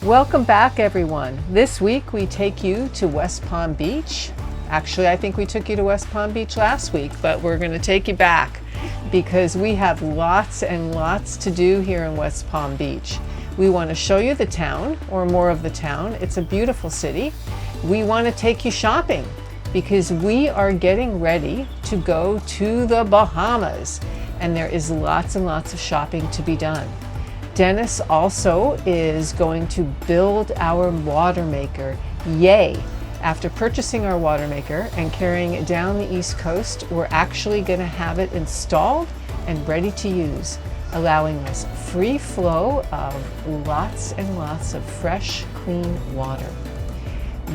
Welcome back, everyone. This week we take you to West Palm Beach. Actually, I think we took you to West Palm Beach last week, but we're going to take you back because we have lots and lots to do here in West Palm Beach. We want to show you the town, or more of the town. It's a beautiful city. We want to take you shopping because we are getting ready to go to the Bahamas, and there is lots and lots of shopping to be done. Denis also is going to build our Watermaker. Yay! After purchasing our Watermaker and carrying it down the East Coast, we're actually going to have it installed and ready to use, allowing us free flow of lots and lots of fresh, clean water.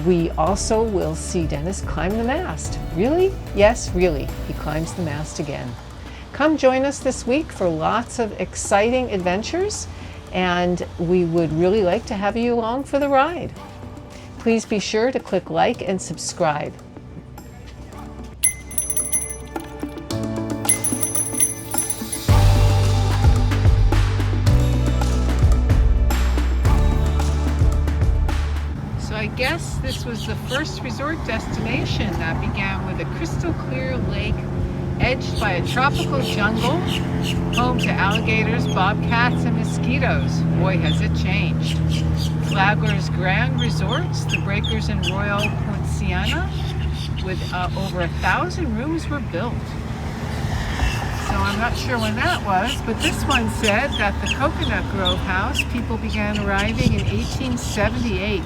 We also will see Denis climb the mast. Really? Yes, really. He climbs the mast again. Come join us this week for lots of exciting adventures, and we would really like to have you along for the ride. Please be sure to click like and subscribe. So I guess this was the first resort destination that began with a crystal clear lake edged by a tropical jungle, home to alligators, bobcats, and mosquitoes. Boy, has it changed. Flagler's Grand Resorts, the Breakers and Royal Poinciana, with over 1,000 rooms were built. So I'm not sure when that was, but this one said that the Coconut Grove House, people began arriving in 1878,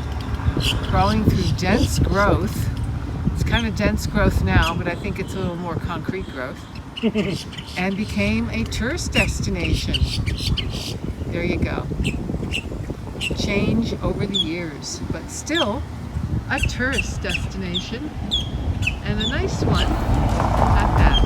crawling through dense growth. It's kind of dense growth now, but I think it's a little more concrete growth, and became a tourist destination. There you go. Change over the years, but still a tourist destination, and a nice one at that.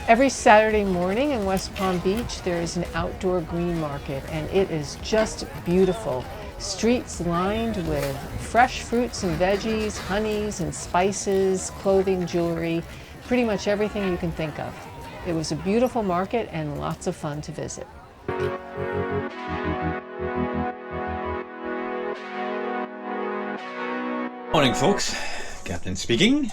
Every Saturday morning in West Palm Beach, there is an outdoor green market, and it is just beautiful. Streets lined with fresh fruits and veggies, honeys and spices, clothing, jewelry, pretty much everything you can think of. It was a beautiful market and lots of fun to visit. Morning, folks. Captain speaking.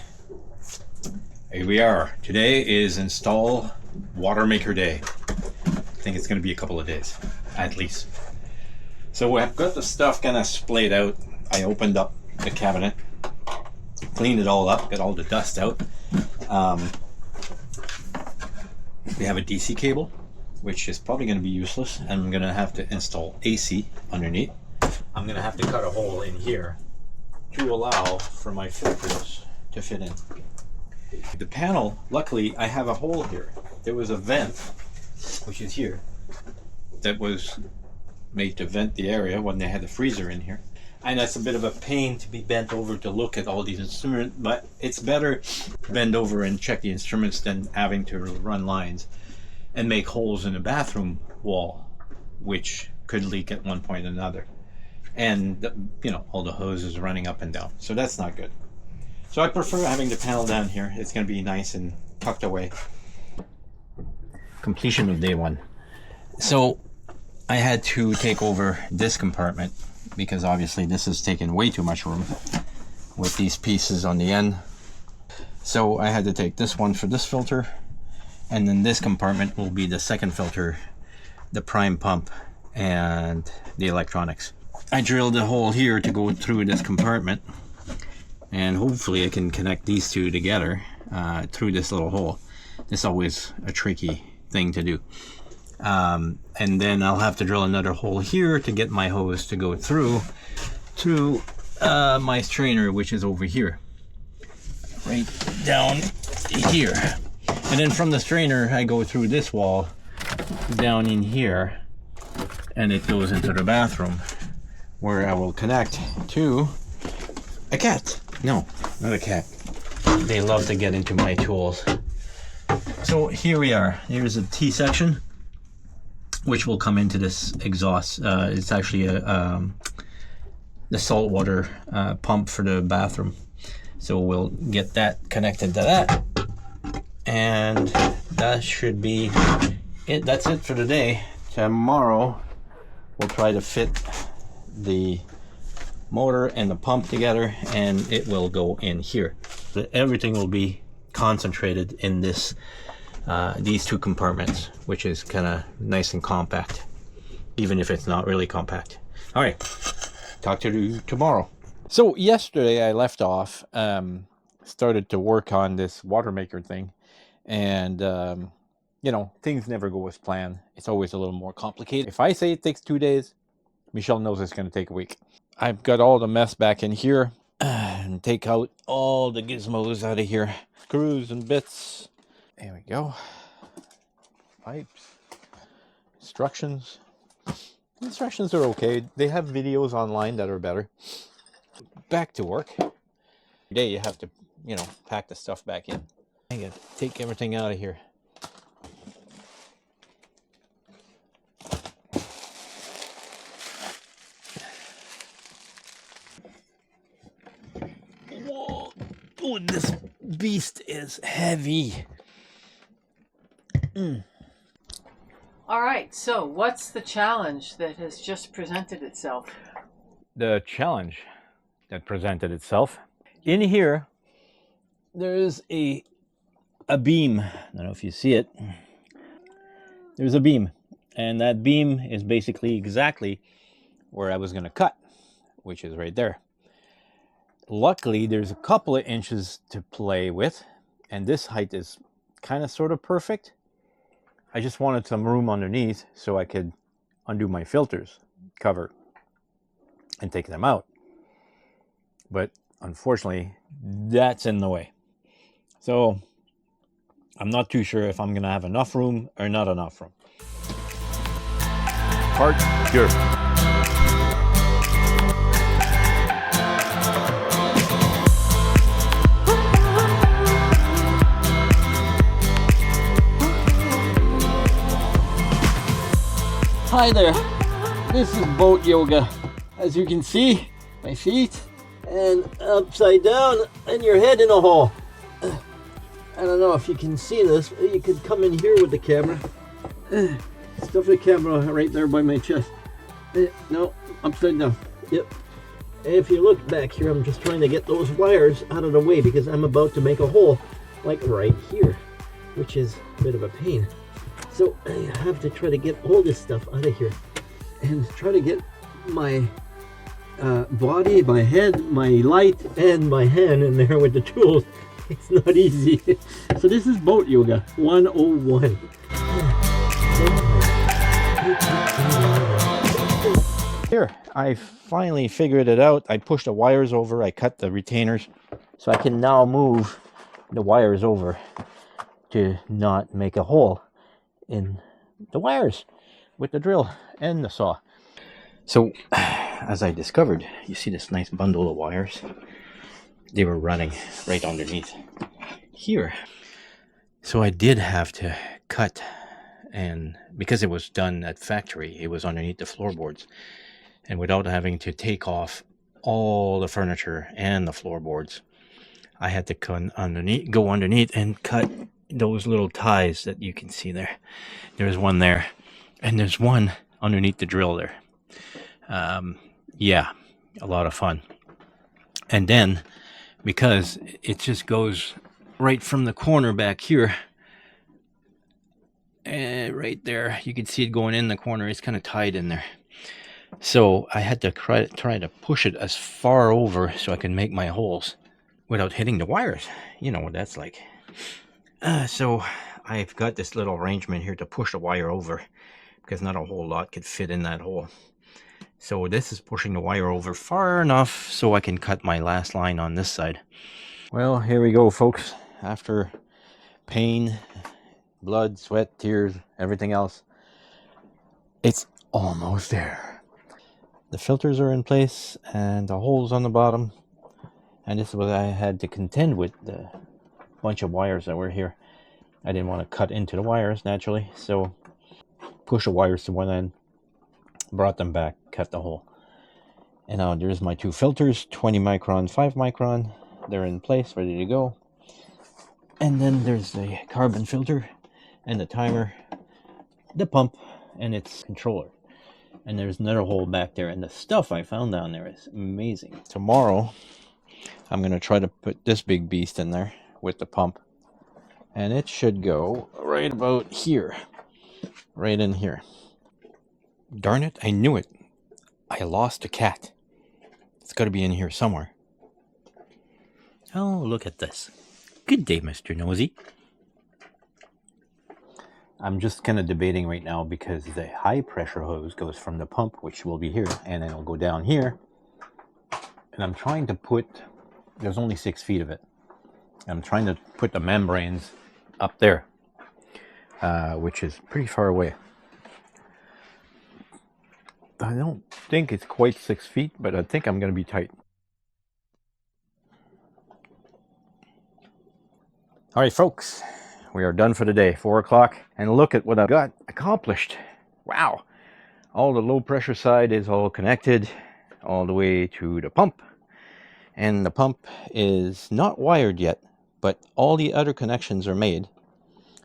Here we are. Today is Install Watermaker Day. I think it's going to be a couple of days, at least. So I've got the stuff kind of splayed out. I opened up the cabinet, cleaned it all up, got all the dust out. We have a DC cable which is probably going to be useless. And I'm going to have to install AC underneath. I'm going to have to cut a hole in here to allow for my filters to fit in. The panel, luckily, I have a hole here. There was a vent, which is here, that was made to vent the area when they had the freezer in here. And that's a bit of a pain to be bent over to look at all these instruments, but it's better to bend over and check the instruments than having to run lines and make holes in a bathroom wall, which could leak at one point or another. And, you know, all the hoses running up and down. So that's not good. So I prefer having the panel down here. It's going to be nice and tucked away. Completion of day one. So I had to take over this compartment because obviously this has taken way too much room with these pieces on the end. So I had to take this one for this filter, and then this compartment will be the second filter, the prime pump, and the electronics. I drilled a hole here to go through this compartment, and hopefully I can connect these two together through this little hole. It's always a tricky thing to do. And then I'll have to drill another hole here to get my hose to go through to my strainer, which is over here, right down here. And then from the strainer I go through this wall down in here, and it goes into the bathroom, where I will connect to a cat. No, not a cat. They love to get into my tools. So here we are. Here's a T section, which will come into this exhaust. It's actually the saltwater pump for the bathroom. So we'll get that connected to that. And that should be it. That's it for today. Tomorrow, we'll try to fit the motor and the pump together, and it will go in here. Everything will be concentrated in this these two compartments, which is kind of nice and compact, even if it's not really compact. All right, talk to you tomorrow. So yesterday I left off, started to work on this Watermaker thing, and you know, things never go as planned. It's always a little more complicated. If I say it takes 2 days, Michelle knows it's going to take a week. I've got all the mess back in here and take out all the gizmos out of here. Screws and bits. There we go. Pipes. Instructions. Instructions are okay. They have videos online that are better. Back to work. Today you have to, you know, pack the stuff back in. I gotta take everything out of here. Whoa. Oh, this beast is heavy. All right, so what's the challenge that has just presented itself? The challenge that presented itself. In here, there's a beam. I don't know if you see it. There's a beam, and that beam is basically exactly where I was going to cut, which is right there. Luckily, there's a couple of inches to play with, and this height is kind of sort of perfect. I just wanted some room underneath so I could undo my filters cover and take them out. But unfortunately, that's in the way. So I'm not too sure if I'm going to have enough room or not enough room. Part 2. Hi there, this is boat yoga. As you can see, my feet and upside down and your head in a hole. I don't know if you can see this, but you could come in here with the camera. Stuff the camera right there by my chest. No, upside down. Yep. And if you look back here, I'm just trying to get those wires out of the way because I'm about to make a hole like right here, which is a bit of a pain. So I have to try to get all this stuff out of here and try to get my body, my head, my light, and my hand in there with the tools. It's not easy. So this is boat yoga 101. Here, I finally figured it out. I pushed the wires over, I cut the retainers, so I can now move the wires over to not make a hole in the wires with the drill and the saw. So, as I discovered, you see this nice bundle of wires? They were running right underneath here. So I did have to cut, and because it was done at factory, it was underneath the floorboards. And without having to take off all the furniture and the floorboards, I had to go underneath and cut those little ties that you can see there. There's one there, and there's one underneath the drill there. Yeah, a lot of fun. And then, because it just goes right from the corner back here, and right there, you can see it going in the corner. It's kind of tied in there. So I had to try to push it as far over so I can make my holes without hitting the wires. You know what that's like. So I've got this little arrangement here to push the wire over because not a whole lot could fit in that hole. So this is pushing the wire over far enough so I can cut my last line on this side. Well, here we go, folks. After pain, blood, sweat, tears, everything else, it's almost there. The filters are in place and the holes on the bottom, and this is what I had to contend with, the bunch of wires that were here. I didn't want to cut into the wires naturally, so push the wires to one end, brought them back, cut the hole. And now there's my two filters, 20 micron, 5 micron. They're in place, ready to go. And then there's the carbon filter and the timer, the pump, and its controller. And there's another hole back there, and the stuff I found down there is amazing. Tomorrow, I'm going to try to put this big beast in there with the pump, and it should go right about here, right in here. Darn it, I knew it. I lost a cat. It's got to be in here somewhere. Oh, look at this. Good day, Mr. Nosy. I'm just kind of debating right now because the high pressure hose goes from the pump, which will be here, and then it'll go down here. And I'm trying to put, there's only 6 feet of it. I'm trying to put the membranes up there, which is pretty far away. I don't think it's quite 6 feet, but I think I'm going to be tight. All right, folks. We are done for the day, 4 o'clock, and look at what I've got accomplished. Wow. All the low pressure side is all connected all the way to the pump. And the pump is not wired yet, but all the other connections are made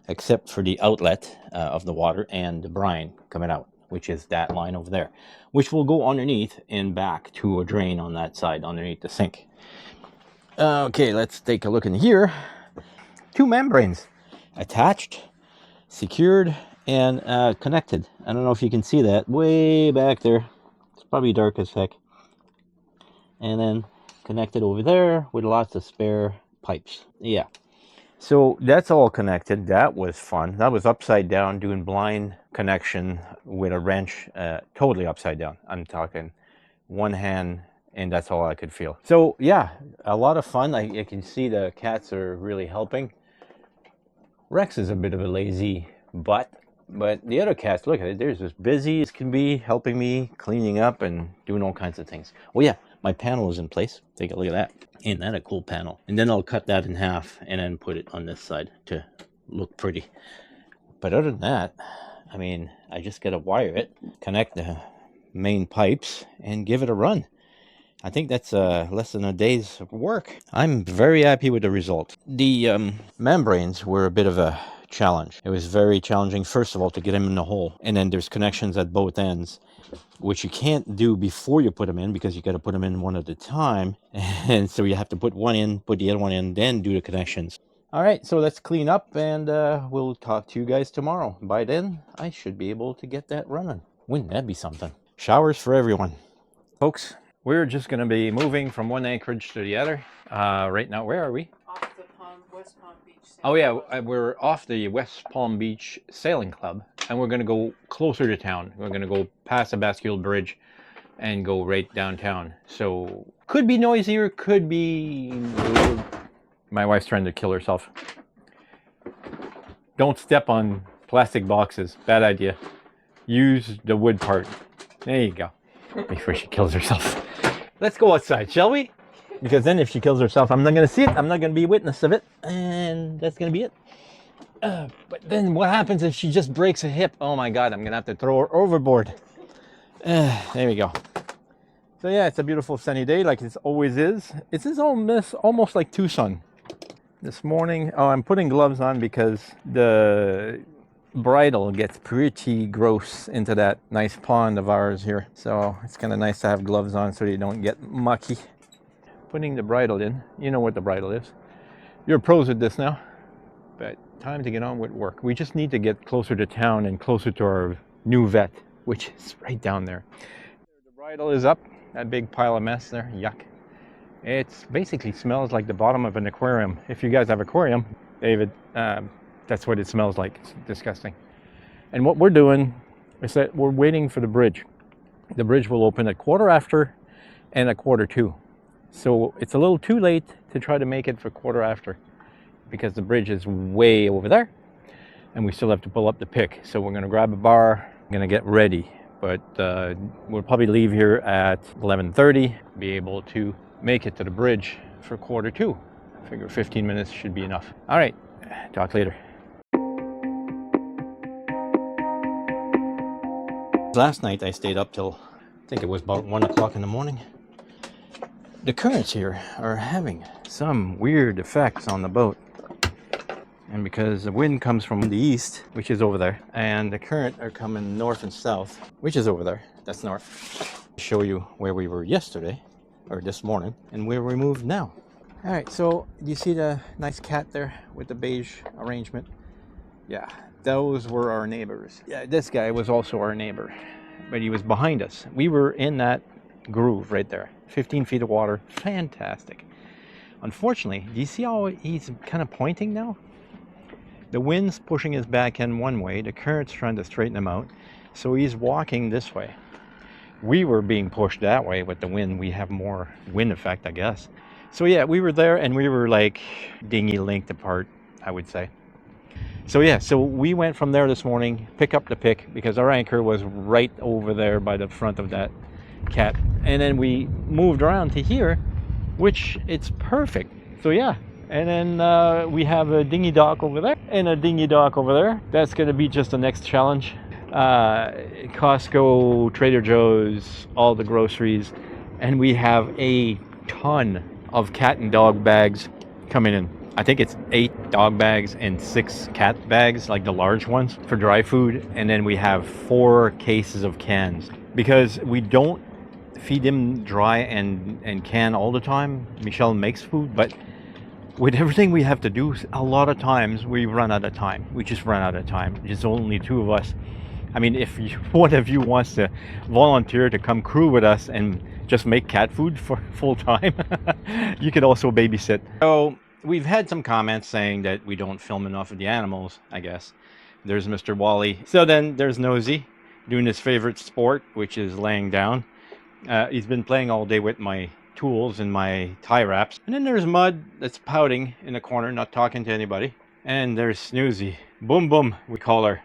except for the outlet of the water and the brine coming out, which is that line over there, which will go underneath and back to a drain on that side underneath the sink. Okay, let's take a look in here. 2 membranes. Attached, secured, and connected. I don't know if you can see that way back there. It's probably dark as heck. And then connected over there with lots of spare pipes. Yeah. So that's all connected. That was fun. That was upside down, doing blind connection with a wrench, totally upside down. I'm talking one hand, and that's all I could feel. So yeah, a lot of fun. You can see the cats are really helping. Rex is a bit of a lazy butt, but the other cats, look at it, they're as busy as can be, helping me, cleaning up and doing all kinds of things. Oh yeah, my panel is in place. Take a look at that. Ain't that a cool panel? And then I'll cut that in half and then put it on this side to look pretty. But other than that, I mean, I just gotta wire it, connect the main pipes, and give it a run. I think that's less than a day's work. I'm very happy with the result. The membranes were a bit of a challenge. It was very challenging, first of all, to get them in the hole. And then there's connections at both ends, which you can't do before you put them in because you got to put them in one at a time. And so you have to put one in, put the other one in, then do the connections. All right, so let's clean up, and we'll talk to you guys tomorrow. By then, I should be able to get that running. Wouldn't that be something? Showers for everyone. Folks, we're just going to be moving from one anchorage to the other. Right now, where are we? Off the West Palm Beach. Oh yeah, we're off the West Palm Beach Sailing Club, and we're going to go closer to town. We're going to go past the Bascule Bridge and go right downtown. So could be noisier, could be... My wife's trying to kill herself. Don't step on plastic boxes. Bad idea. Use the wood part. There you go. Before she kills herself. Let's go outside, shall we? Because then if she kills herself, I'm not going to see it. I'm not going to be a witness of it. And that's going to be it. But then what happens if she just breaks a hip? Oh my God, I'm going to have to throw her overboard. There we go. So yeah, it's a beautiful sunny day like it always is. It's almost like Tucson. This morning, I'm putting gloves on because the bridle gets pretty gross into that nice pond of ours here. So it's kind of nice to have gloves on so you don't get mucky. Putting the bridle in, you know what the bridle is. You're pros at this now, but time to get on with work. We just need to get closer to town and closer to our new vet, which is right down there. The bridle is up, that big pile of mess there, yuck. It basically smells like the bottom of an aquarium. If you guys have an aquarium, David, that's what it smells like. It's disgusting. And what we're doing is that we're waiting for the bridge. The bridge will open at 1:15 and at 1:45. So it's a little too late to try to make it for 1:15 because the bridge is way over there and we still have to pull up the pick. So we're gonna grab a bar, gonna get ready. But we'll probably leave here at 11:30, be able to make it to the bridge for 1:45. I figure 15 minutes should be enough. All right, talk later. Last night I stayed up till, I think it was about 1 o'clock in the morning. The currents here are having some weird effects on the boat. And because the wind comes from the east, which is over there, and the current are coming north and south, which is over there, that's north. I'll show you where we were yesterday, or this morning, and where we moved now. All right, so you see the nice cat there with the beige arrangement? Yeah, those were our neighbors. Yeah, this guy was also our neighbor, but he was behind us. We were in that groove right there, 15 feet of water, fantastic. Unfortunately, do you see how he's kind of pointing now? The wind's pushing his back end one way, the current's trying to straighten him out, so he's walking this way. We were being pushed that way with the wind. We have more wind effect, I guess. So yeah, we were there and we were like dinghy length apart, I would say. So yeah, so we went from there this morning, pick up the pick, because our anchor was right over there by the front of that cat. And then we moved around to here, which it's perfect. So yeah, and then we have a dinghy dock over there and a dinghy dock over there. That's going to be just the next challenge. Costco, Trader Joe's, all the groceries, and we have a ton of cat and dog bags coming in. I think it's 8 dog bags and 6 cat bags, like the large ones for dry food. And then we have 4 cases of cans because we don't feed them dry and can all the time. Michelle makes food, but with everything we have to do, a lot of times we run out of time. We just run out of time. There's only 2 of us. I mean, if one of you wants to volunteer to come crew with us and just make cat food for full time, you could also babysit. So we've had some comments saying that we don't film enough of the animals, I guess. There's Mr. Wally. So then there's Nosy doing his favorite sport, which is laying down. He's been playing all day with my tools and my tie wraps. And then there's Mud that's pouting in the corner, not talking to anybody. And there's Snoozy. Boom Boom, we call her.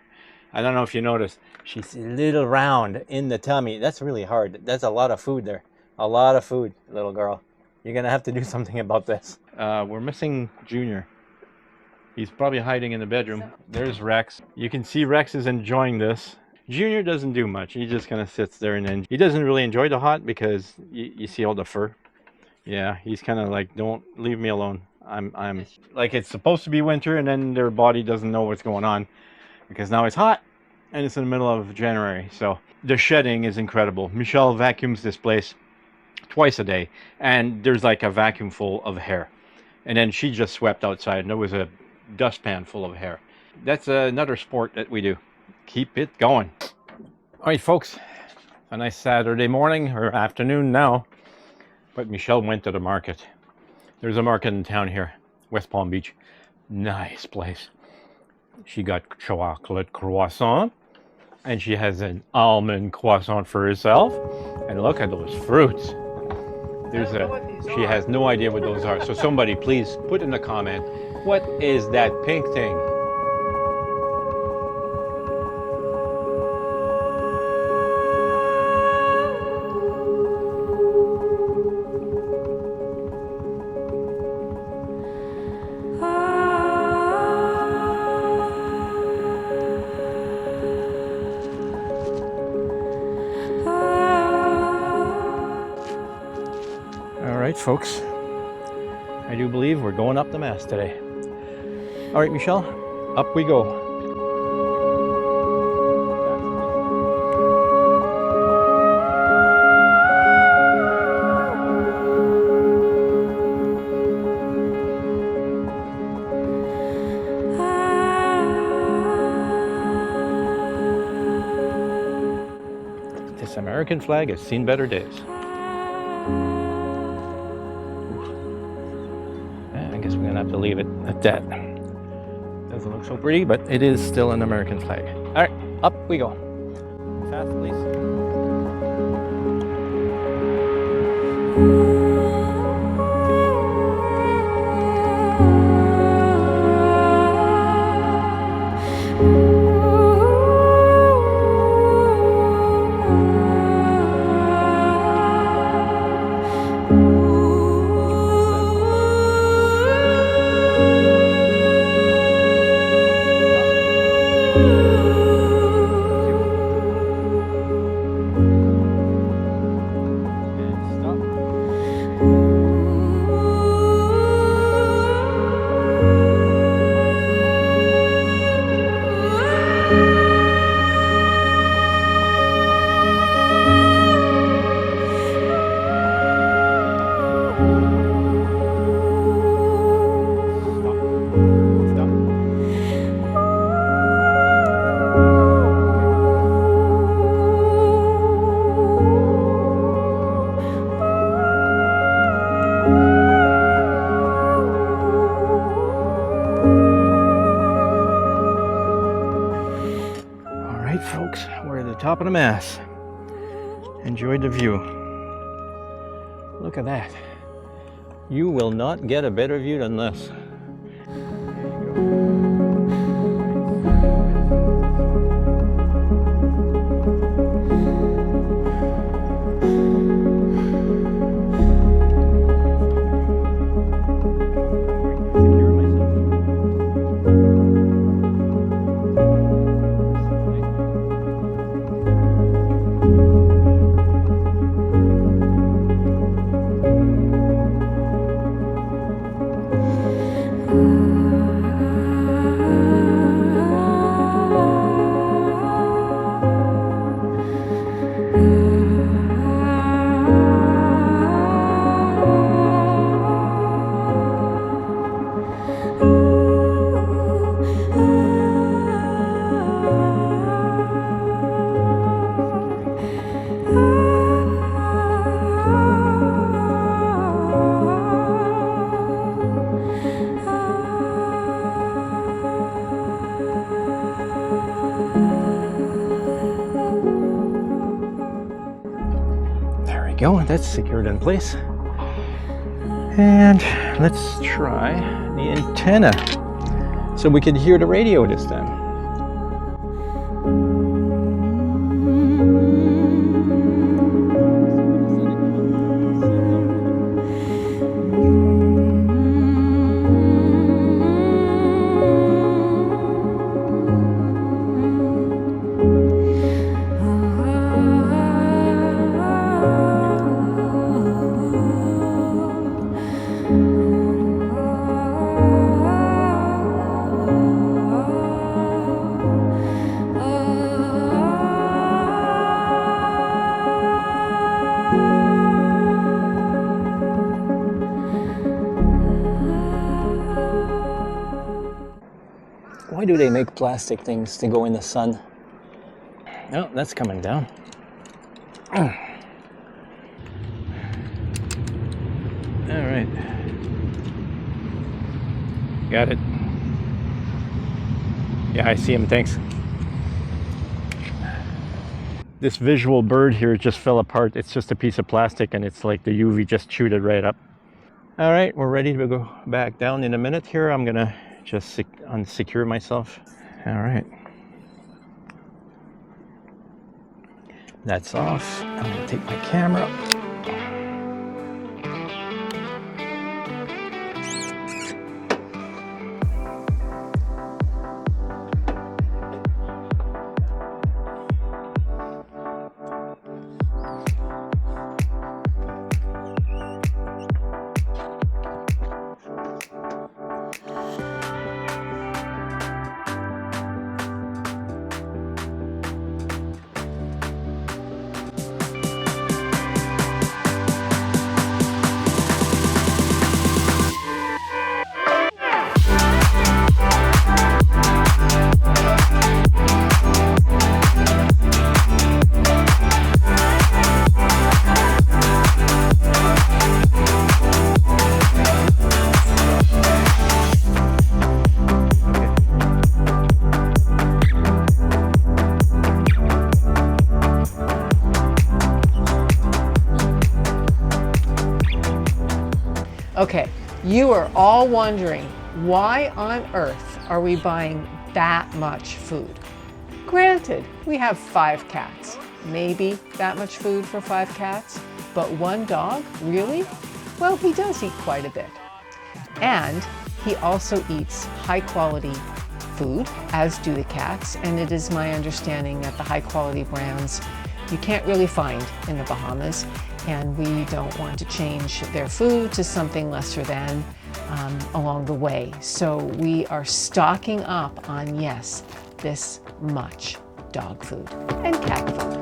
I don't know if you noticed, she's a little round in the tummy. That's really hard. That's a lot of food there. A lot of food, little girl. You're gonna have to do something about this. We're missing Junior. He's probably hiding in the bedroom. There's Rex. You can see Rex is enjoying this. Junior doesn't do much. He just kind of sits there, and then he doesn't really enjoy the hot because you see all the fur. Yeah, he's kind of like, don't leave me alone. I'm like, it's supposed to be winter, and then their body doesn't know what's going on because now it's hot and it's in the middle of January. So the shedding is incredible. Michelle vacuums this place twice a day, and there's like a vacuum full of hair. And then she just swept outside, and there was a dustpan full of hair. That's another sport that we do. Keep it going. All right, folks, a nice Saturday morning or afternoon now, but Michelle went to the market. There's a market in town here, West Palm Beach. Nice place. She got chocolate croissant, And she has an almond croissant for herself. And look at those fruits. She has no idea what those are. So somebody please put in the comment, what is that pink thing? All right, folks. I do believe we're going up the mast today. All right, Michelle, up we go. This American flag has seen better days. I guess we're gonna have to leave it at that. Doesn't look so pretty, but it is still an American flag. All right, up we go. Fast, please. Folks, we're at the top of the mast. Enjoy the view. Look at that. You will not get a better view than this. Go, that's secured in place. And let's try the antenna so we can hear the radio this time. Why do they make plastic things to go in the sun? Oh, that's coming down. All right. Got it. Yeah, I see him, thanks. This visual bird here just fell apart. It's just a piece of plastic and it's like the UV just chewed it right up. All right, we're ready to go back down in a minute here. I'm gonna just unsecure myself. All right. That's off. I'm gonna take my camera. Okay, you are all wondering, why on earth are we buying that much food? Granted, we have 5 cats. Maybe that much food for 5 cats, but 1 dog, really? Well, he does eat quite a bit. And he also eats high quality food, as do the cats, and it is my understanding that the high quality brands you can't really find in the Bahamas, and we don't want to change their food to something lesser than along the way. So we are stocking up on, yes, this much dog food and cat food.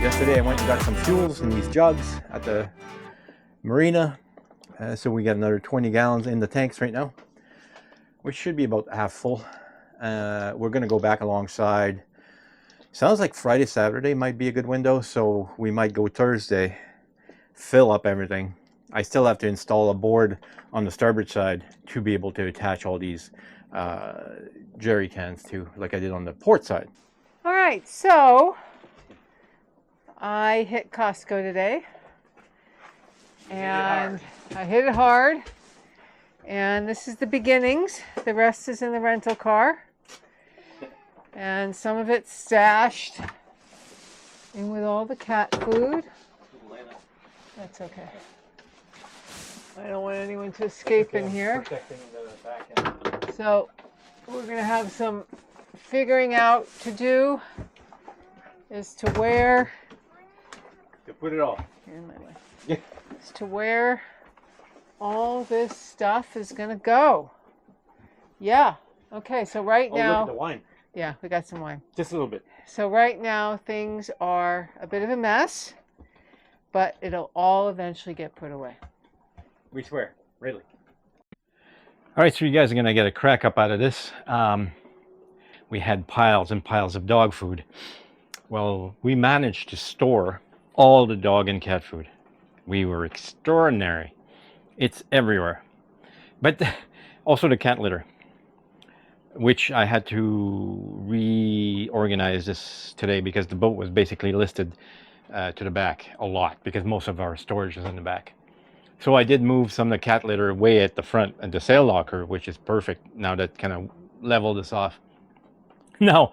Yesterday I went and got some fuels in these jugs at the marina. So we got another 20 gallons in the tanks right now, which should be about half full. We're going to go back alongside. Sounds like Friday, Saturday might be a good window, so we might go Thursday, fill up everything. I still have to install a board on the starboard side to be able to attach all these jerry cans to, like I did on the port side. All right, so I hit Costco today, and I hit it hard, and this is the beginnings. The rest is in the rental car, and some of it's stashed in with all the cat food. That's okay. I don't want anyone to escape in here. So we're going to have some figuring out to do as to where To put it all. in my way. As to where all this stuff is going to go. Yeah. Okay, so right now, Look at the wine. yeah, we got some wine. Just a little bit. So right now things are a bit of a mess, but it'll all eventually get put away. We swear, really. All right, so you guys are going to get a crack up out of this. We had piles and piles of dog food. Well, we managed to store all the dog and cat food. We were extraordinary. It's everywhere. But also the cat litter. which I had to reorganize this today because the boat was basically listed to the back a lot because most of our storage is in the back. So I did move some of the cat litter way at the front and the sail locker, which is perfect now that kind of leveled this off. Now,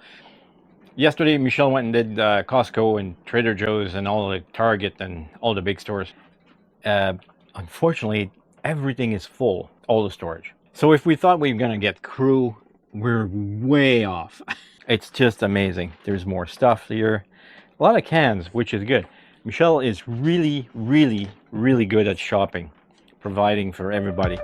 yesterday Michelle went and did Costco and Trader Joe's and all the Target and all the big stores. Unfortunately, everything is full, all the storage. So if we thought we were gonna get crew, we're way off. It's just amazing. There's more stuff here. A lot of cans, which is good. Michelle is really, really, really good at shopping, providing for everybody.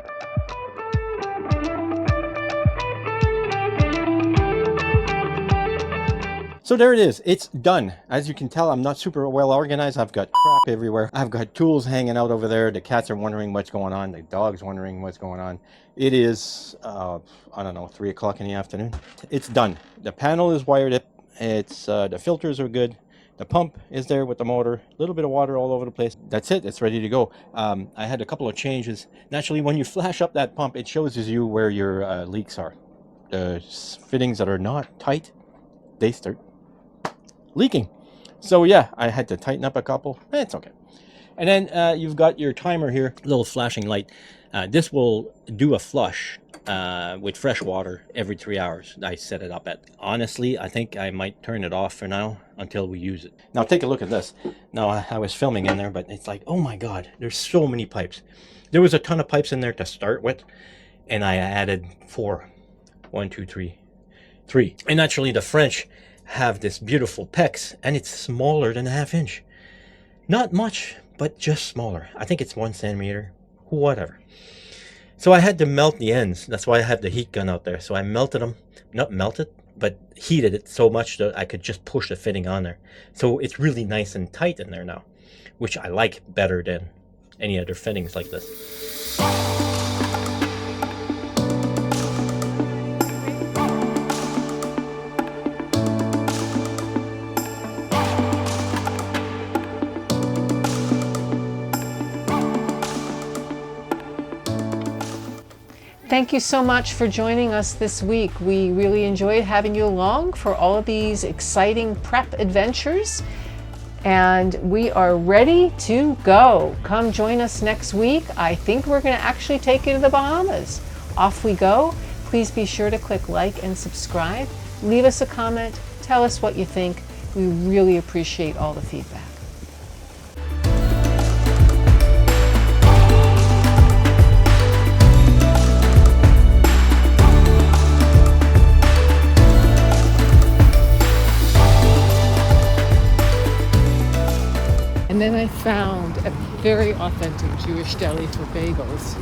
So there it is. It's done. As you can tell, I'm not super well organized. I've got crap everywhere. I've got tools hanging out over there. The cats are wondering what's going on. The dog's wondering what's going on. It is, I don't know, 3 o'clock in the afternoon. It's done. The panel is wired up. It's the filters are good. The pump is there with the motor. A little bit of water all over the place. That's it. It's ready to go. I had a couple of changes. Naturally, when you flash up that pump, it shows you where your leaks are. The fittings that are not tight, they start leaking. So yeah, I had to tighten up a couple. It's okay. And then you've got your timer here, little flashing light. This will do a flush with fresh water every 3 hours. I set it up at. Honestly, I think I might turn it off for now until we use it. Now take a look at this. Now I was filming in there, but it's like, oh my God, there's so many pipes. There was a ton of pipes in there to start with, and I added 4. 1, 2, 3. 3. And actually the French have this beautiful PEX, and it's smaller than a 1/2 inch. Not much, but just smaller. I think it's 1 centimeter, whatever. So I had to melt the ends. That's why I have the heat gun out there. So I melted them, not melted, but heated it so much that I could just push the fitting on there. So it's really nice and tight in there now, which I like better than any other fittings like this. Thank you so much for joining us this week. We really enjoyed having you along for all of these exciting prep adventures. And we are ready to go. Come join us next week. I think we're going to actually take you to the Bahamas. Off we go. Please be sure to click like and subscribe. Leave us a comment. Tell us what you think. We really appreciate all the feedback. And then I found a very authentic Jewish deli for bagels,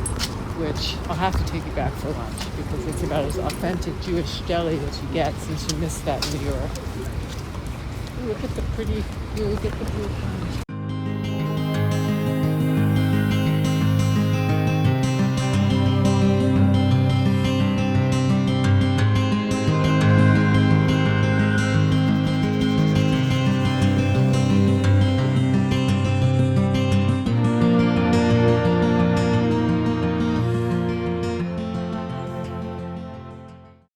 which I'll have to take you back for lunch because it's about as authentic Jewish deli as you get since you missed that in New York. Look at the pretty, look at the blue orange.